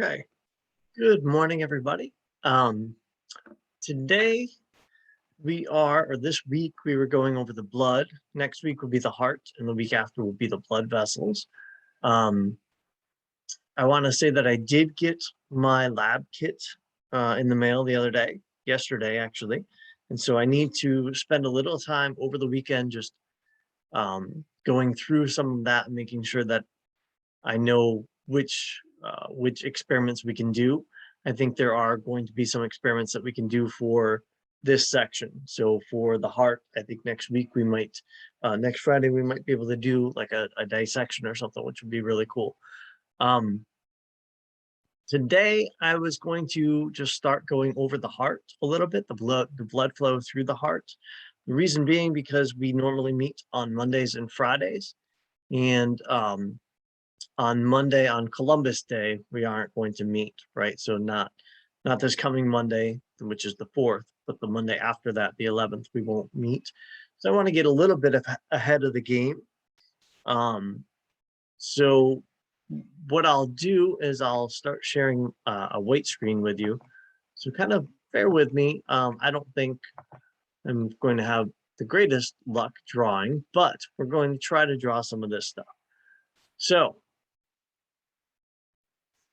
Okay. Good morning, everybody. Um, Today or this week, we were going over the blood. Next week will be the heart, and the week after will be the blood vessels. Um, I want to say that I did get my lab kit in the mail the other day, yesterday actually, and so I need to spend a little time over the weekend just going through some of that and making sure that I know which experiments we can do. I think there are going to be some experiments that we can do for this section. So for the heart, I think next week we might, next Friday we might be able to do like a dissection or something, which would be really cool. Um, Today I was going to just start going over the heart a little bit, the blood flow through the heart. The reason being because we normally meet on Mondays and Fridays, and on Monday, on Columbus Day, we aren't going to meet, right? So not this coming Monday, which is the 4th, but the Monday after that, the 11th, we won't meet. So I want to get a little bit ahead of the game. So what I'll do is I'll start sharing a weight screen with you. So kind of bear with me. I don't think I'm going to have the greatest luck drawing, but we're going to try to draw some of this stuff. So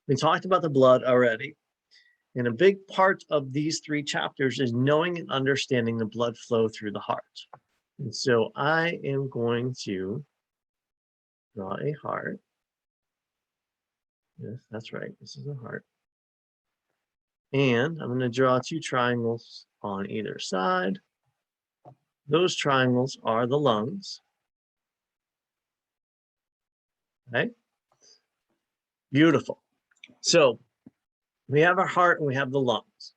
we talked about the blood already. And a big part of these 3 chapters is knowing and understanding the blood flow through the heart. And so I am going to draw a heart. Yes, that's right. This is a heart. And I'm going to draw 2 triangles on either side. Those triangles are the lungs. Okay. Beautiful. So we have our heart and we have the lungs,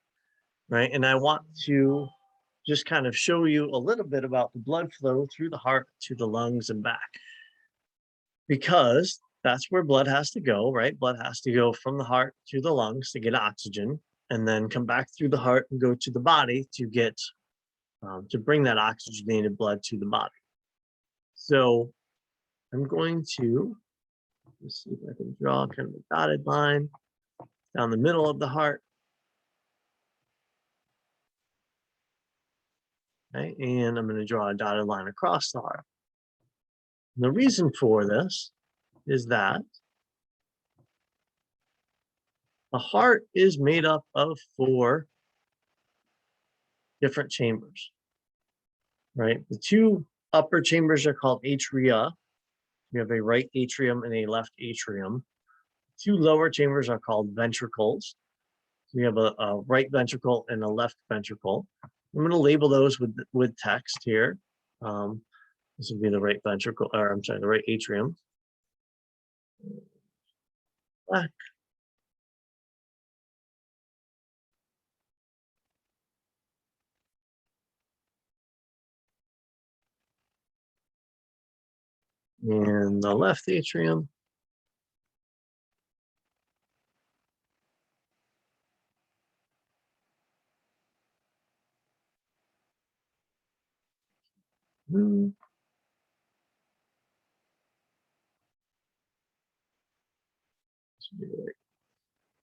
right? And I want to just kind of show you a little bit about the blood flow through the heart to the lungs and back, because that's where blood has to go, right? Blood has to go from the heart to the lungs to get oxygen, and then come back through the heart and go to the body to get to bring that oxygenated blood to the body. So I'm going to let's see if I can draw kind of a dotted line down the middle of the heart. Okay, and I'm going to draw a dotted line across the heart. And the reason for this is that the heart is made up of 4 different chambers, right? The 2 upper chambers are called atria. We have a right atrium and a left atrium. 2 lower chambers are called ventricles. We have a right ventricle and a left ventricle. I'm going to label those with text here. This would be the right ventricle, or I'm sorry, the right atrium. Black. And the left atrium. Hmm.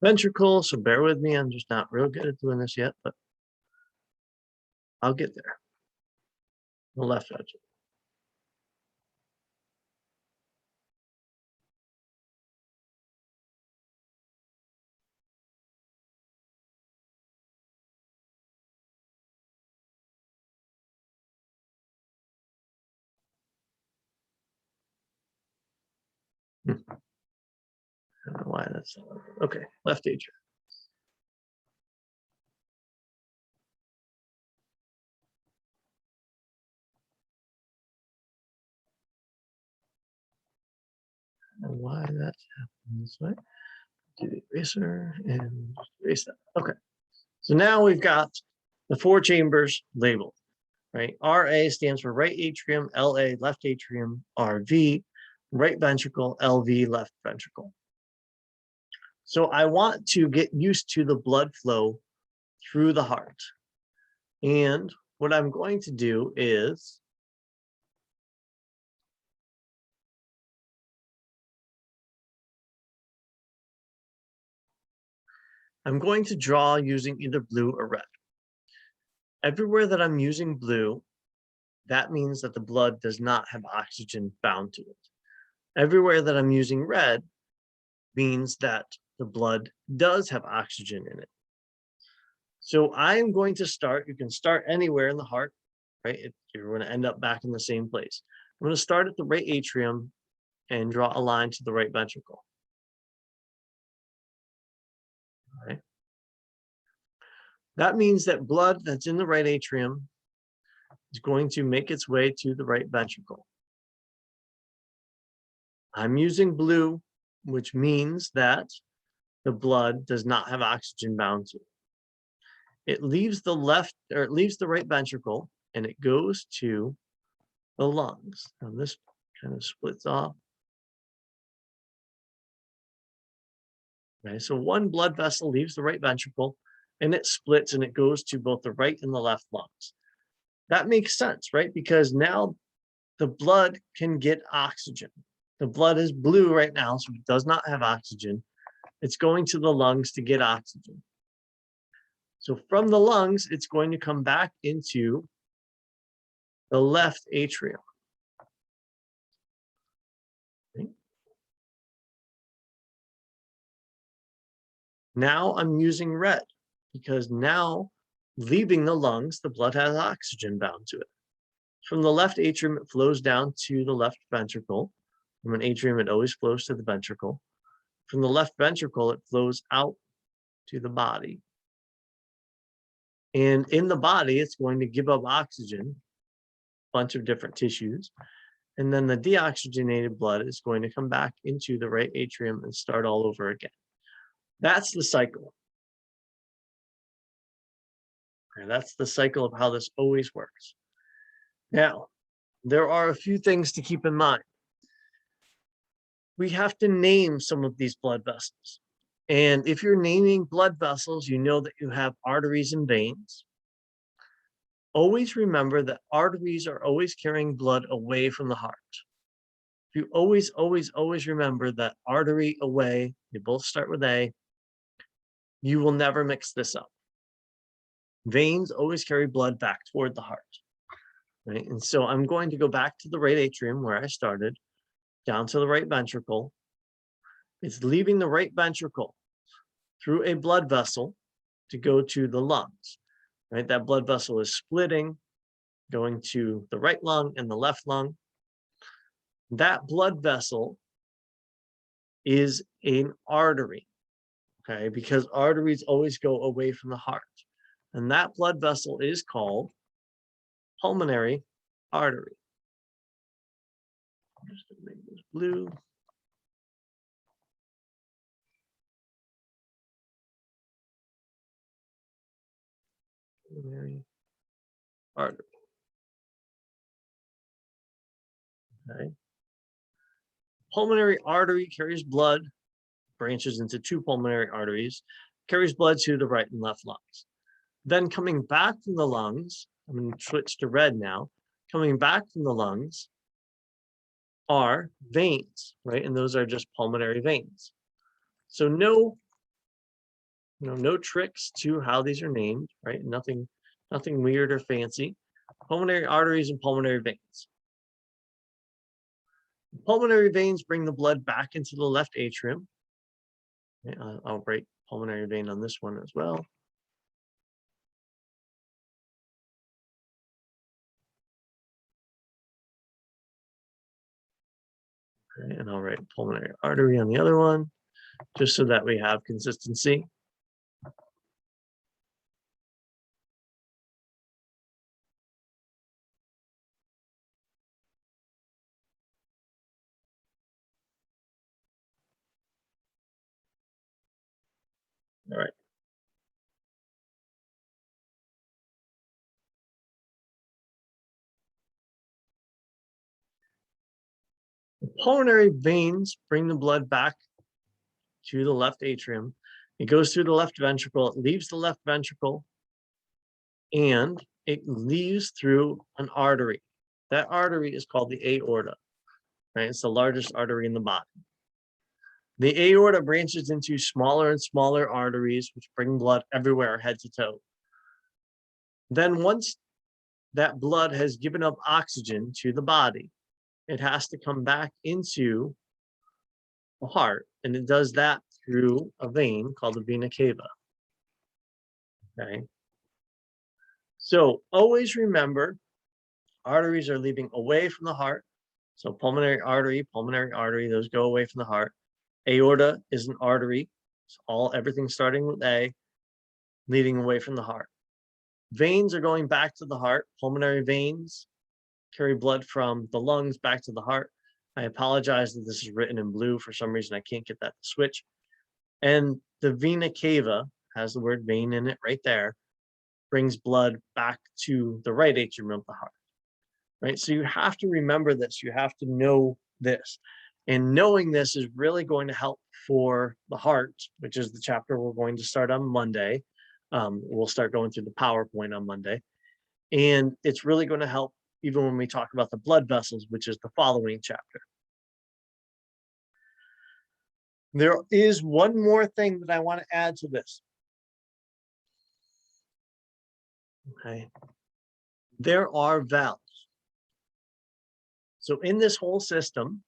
Ventricle, so bear with me, I'm just not real good at doing this yet, but I'll get there. The left ventricle. I don't know why that's okay. Left atrium. And why that's happening this way. Do the eraser and erase that. Okay. So now we've got the 4 chambers labeled, right? RA stands for right atrium, LA left atrium, RV right ventricle, LV left ventricle. So I want to get used to the blood flow through the heart. And what I'm going to do is I'm going to draw using either blue or red. Everywhere that I'm using blue, that means that the blood does not have oxygen bound to it. Everywhere that I'm using red means that the blood does have oxygen in it. So I am going to start, you can start anywhere in the heart, right? You're going to end up back in the same place. I'm going to start at the right atrium and draw a line to the right ventricle. All right. That means that blood that's in the right atrium is going to make its way to the right ventricle. I'm using blue, which means that the blood does not have oxygen bound to it. It leaves the right ventricle and it goes to the lungs. And this kind of splits off. Okay, so one blood vessel leaves the right ventricle and it splits and it goes to both the right and the left lungs. That makes sense, right? Because now the blood can get oxygen. The blood is blue right now, so it does not have oxygen. It's going to the lungs to get oxygen. So from the lungs, it's going to come back into the left atrium. Okay. Now I'm using red because now leaving the lungs, the blood has oxygen bound to it. From the left atrium, it flows down to the left ventricle. From an atrium, it always flows to the ventricle. From the left ventricle, it flows out to the body. And in the body, it's going to give up oxygen, a bunch of different tissues. And then the deoxygenated blood is going to come back into the right atrium and start all over again. That's the cycle. And that's the cycle of how this always works. Now, there are a few things to keep in mind. We have to name some of these blood vessels. And if you're naming blood vessels, you know that you have arteries and veins. Always remember that arteries are always carrying blood away from the heart. If you always remember that artery away, they both start with A, you will never mix this up. Veins always carry blood back toward the heart. Right? And so I'm going to go back to the right atrium where I started, down to the right ventricle. It's leaving the right ventricle through a blood vessel to go to the lungs. Right? That blood vessel is splitting, going to the right lung and the left lung. That blood vessel is an artery, okay? Because arteries always go away from the heart. And that blood vessel is called pulmonary artery. I'm just going to make this blue. Pulmonary artery. Okay. Pulmonary artery carries blood, branches into two pulmonary arteries, carries blood to the right and left lungs. Then coming back from the lungs, I'm going to switch to red now. Coming back from the lungs are veins, right? And those are just pulmonary veins. So no tricks to how these are named, right? Nothing weird or fancy. Pulmonary arteries and pulmonary veins. Pulmonary veins bring the blood back into the left atrium. Okay, I'll write pulmonary vein on this one as well. Okay, and I'll write pulmonary artery on the other one, just so that we have consistency. All right. The pulmonary veins bring the blood back to the left atrium. It goes through the left ventricle, it leaves the left ventricle, and it leaves through an artery. That artery is called the aorta, right? It's the largest artery in the body. The aorta branches into smaller and smaller arteries, which bring blood everywhere, head to toe. Then once that blood has given up oxygen to the body, it has to come back into the heart, and it does that through a vein called the vena cava. Okay. So always remember, arteries are leaving away from the heart. So pulmonary artery, those go away from the heart. Aorta is an artery. It's everything starting with A, leading away from the heart. Veins are going back to the heart. Pulmonary veins carry blood from the lungs back to the heart. I apologize that this is written in blue. For some reason, I can't get that to switch. And the vena cava has the word vein in it right there, brings blood back to the right atrium of the heart. Right? So you have to remember this. You have to know this. And knowing this is really going to help for the heart, which is the chapter we're going to start on Monday. We'll start going through the PowerPoint on Monday. And it's really going to help even when we talk about the blood vessels, which is the following chapter. There is one more thing that I want to add to this. Okay. There are valves. So in this whole system,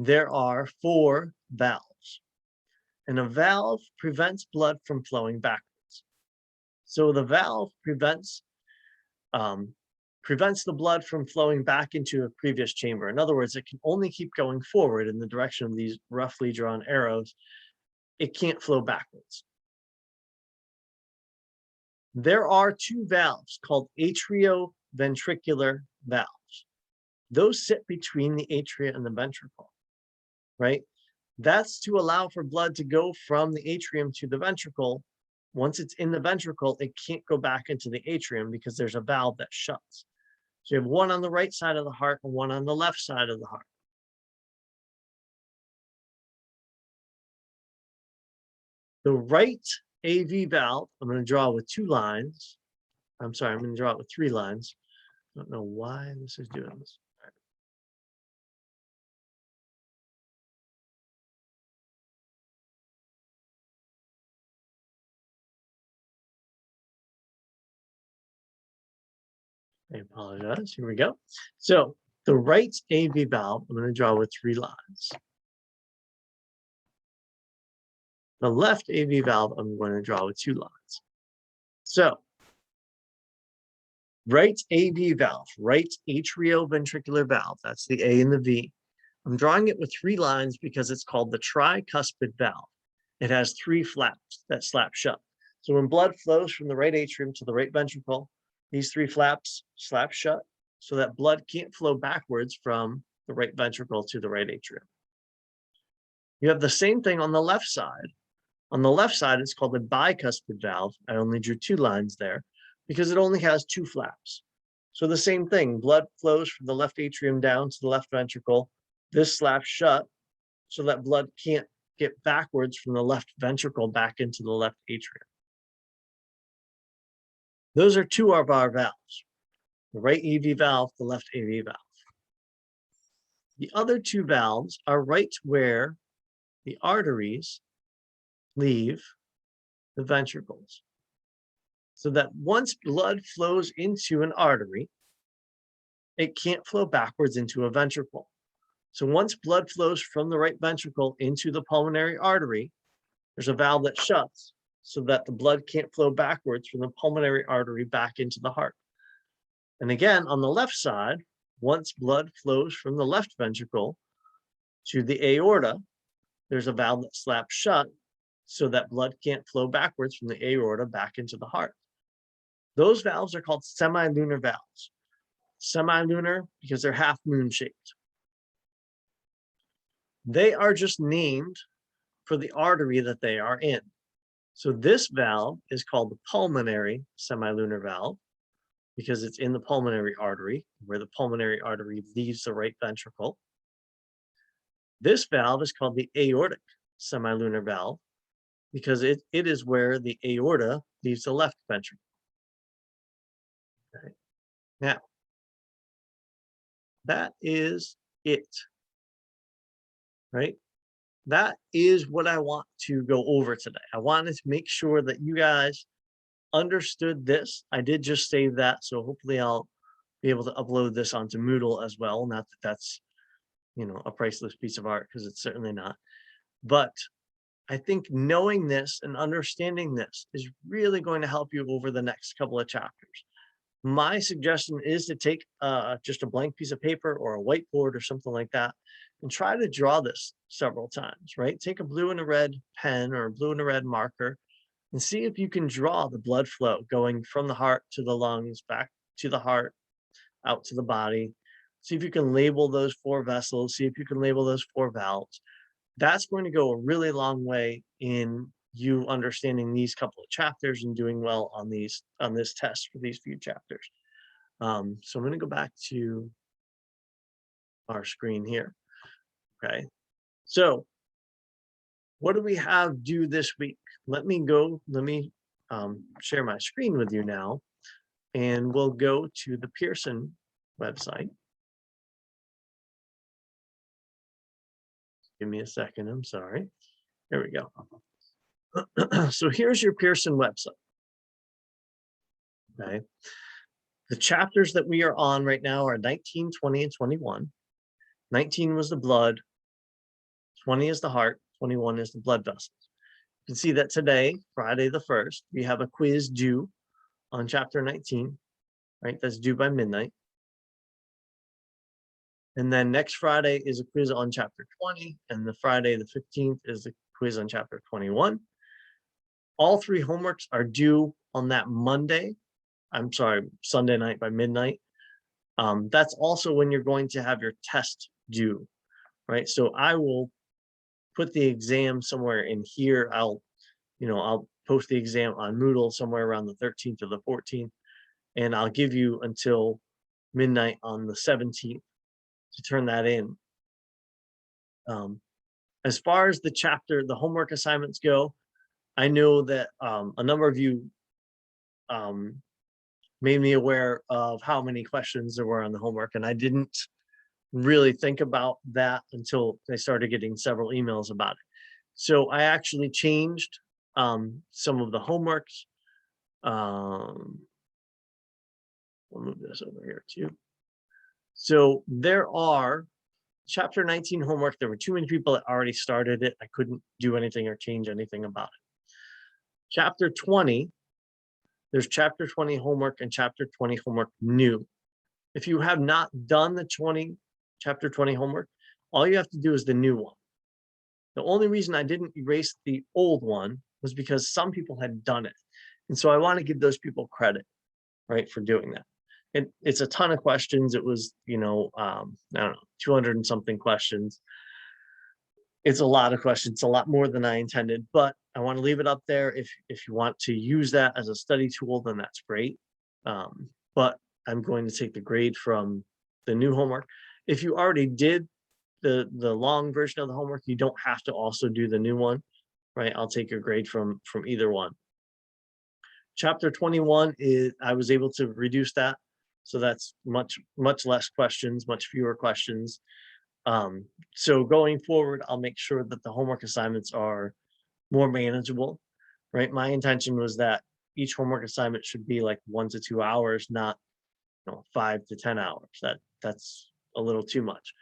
there are 4 valves. And a valve prevents blood from flowing backwards. So the valve prevents the blood from flowing back into a previous chamber. In other words, it can only keep going forward in the direction of these roughly drawn arrows. It can't flow backwards. There are 2 valves called atrioventricular valves. Those sit between the atria and the ventricle, right? That's to allow for blood to go from the atrium to the ventricle. Once it's in the ventricle, it can't go back into the atrium because there's a valve that shuts. So you have one on the right side of the heart and one on the left side of the heart. The right AV valve, I'm going to draw with 2 lines. I'm sorry, I'm going to draw it with 3 lines. I don't know why this is doing this. I apologize. Here we go. So the right AV valve, I'm going to draw with 3 lines. The left AV valve, I'm going to draw with 2 lines. So right AV valve, right atrioventricular valve, that's the A and the V. I'm drawing it with 3 lines because it's called the tricuspid valve. It has 3 flaps that slap shut. So when blood flows from the right atrium to the right ventricle, these 3 flaps slap shut so that blood can't flow backwards from the right ventricle to the right atrium. You have the same thing on the left side. On the left side, it's called the bicuspid valve. I only drew 2 lines there because it only has 2 flaps. So the same thing, blood flows from the left atrium down to the left ventricle. This slaps shut so that blood can't get backwards from the left ventricle back into the left atrium. Those are 2 of our valves, the right AV valve, the left AV valve. The other 2 valves are right where the arteries leave the ventricles. So that once blood flows into an artery, it can't flow backwards into a ventricle. So once blood flows from the right ventricle into the pulmonary artery, there's a valve that shuts so that the blood can't flow backwards from the pulmonary artery back into the heart. And again, on the left side, once blood flows from the left ventricle to the aorta, there's a valve that slaps shut so that blood can't flow backwards from the aorta back into the heart. Those valves are called semilunar valves. Semilunar because they're half moon shaped. They are just named for the artery that they are in. So this valve is called the pulmonary semilunar valve because it's in the pulmonary artery where the pulmonary artery leaves the right ventricle. This valve is called the aortic semilunar valve because it is where the aorta leaves the left ventricle. Okay. Now, that is it, right? that is what I want to go over today. I wanted to make sure that you guys understood this. I did just save that, so hopefully I'll be able to upload this onto Moodle as well. Not that that's, a priceless piece of art, because it's certainly not. But I think knowing this and understanding this is really going to help you over the next couple of chapters. My suggestion is to take just a blank piece of paper or a whiteboard or something like that and try to draw this several times, right? Take a blue and a red pen or a blue and a red marker and see if you can draw the blood flow going from the heart to the lungs, back to the heart, out to the body. See if you can label those 4 vessels, see if you can label those 4 valves. That's going to go a really long way in you understanding these couple of chapters and doing well on this test for these few chapters. So I'm going to go back to our screen here. Okay. So what do we have due this week? Let me share my screen with you now, and we'll go to the Pearson website. Give me a second, I'm sorry. Here we go. So here's your Pearson website. Okay. The chapters that we are on right now are 19, 20, and 21. 19 was the blood, 20 is the heart, 21 is the blood vessels. You can see that today, Friday the 1st, we have a quiz due on chapter 19, right? That's due by midnight. And then next Friday is a quiz on chapter 20, and the Friday the 15th is the quiz on chapter 21. All 3 homeworks are due on that Monday. I'm sorry, Sunday night by midnight. That's also when you're going to have your test due, right? So I will put the exam somewhere in here. I'll post the exam on Moodle somewhere around the 13th or the 14th, and I'll give you until midnight on the 17th to turn that in. As far as the homework assignments go, I know that a number of you made me aware of how many questions there were on the homework, and I didn't really think about that until I started getting several emails about it. So I actually changed some of the homeworks. We'll move this over here too. So there are chapter 19 homework. There were too many people that already started it. I couldn't do anything or change anything about it. Chapter 20, there's chapter 20 homework and chapter 20 homework new. If you have not done the chapter 20 homework, all you have to do is the new one. The only reason I didn't erase the old one was because some people had done it. And so I want to give those people credit, right, for doing that. And it's a ton of questions. It was, I don't know, 200 and something questions. It's a lot of questions. It's a lot more than I intended, but I want to leave it up there. If you want to use that as a study tool, then that's great. But I'm going to take the grade from the new homework. If you already did the long version of the homework, you don't have to also do the new one, right? I'll take your grade from either one. Chapter 21 is, I was able to reduce that. So that's much less questions, much fewer questions. So going forward, I'll make sure that the homework assignments are more manageable, right? My intention was that each homework assignment should be like 1 to 2 hours, not 5 to 10 hours. That's a little too much.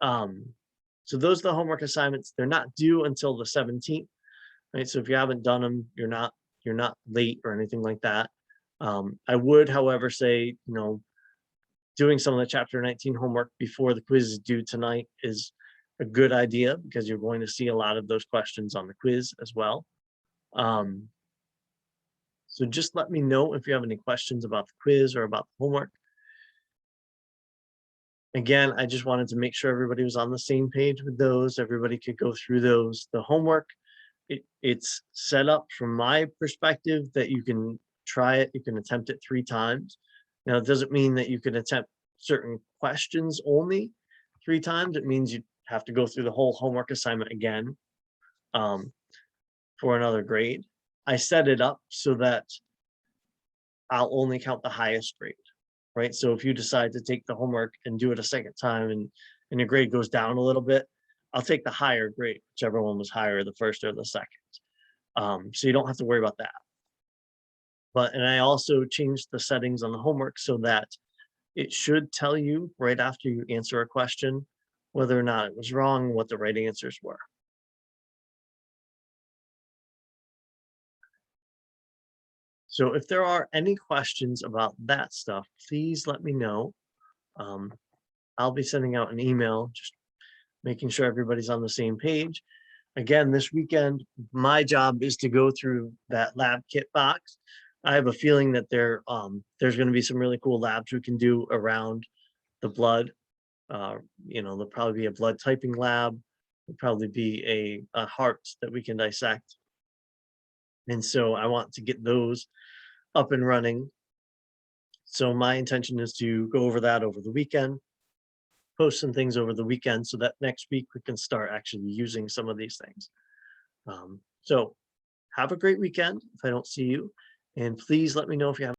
So those are the homework assignments. They're not due until the 17th, right? So if you haven't done them, you're not late or anything like that. I would, however, say, doing some of the chapter 19 homework before the quiz is due tonight is a good idea, because you're going to see a lot of those questions on the quiz as well. So just let me know if you have any questions about the quiz or about the homework. Again, I just wanted to make sure everybody was on the same page with those. Everybody could go through those. The homework, it's set up from my perspective that you can try it. You can attempt it 3 times. Now, it doesn't mean that you can attempt certain questions only 3 times. It means you have to go through the whole homework assignment again for another grade. I set it up so that I'll only count the highest grade, right? So if you decide to take the homework and do it a second time and your grade goes down a little bit, I'll take the higher grade, whichever one was higher, the first or the second. So you don't have to worry about that. And I also changed the settings on the homework so that it should tell you right after you answer a question whether or not it was wrong, what the right answers were. So if there are any questions about that stuff, please let me know. I'll be sending out an email, just making sure everybody's on the same page. Again, this weekend, my job is to go through that lab kit box. I have a feeling that there's going to be some really cool labs we can do around the blood. There'll probably be a blood typing lab. There'll probably be a heart that we can dissect. And so I want to get those up and running. So my intention is to go over that over the weekend, post some things over the weekend so that next week we can start actually using some of these things. So have a great weekend if I don't see you. And please let me know if you have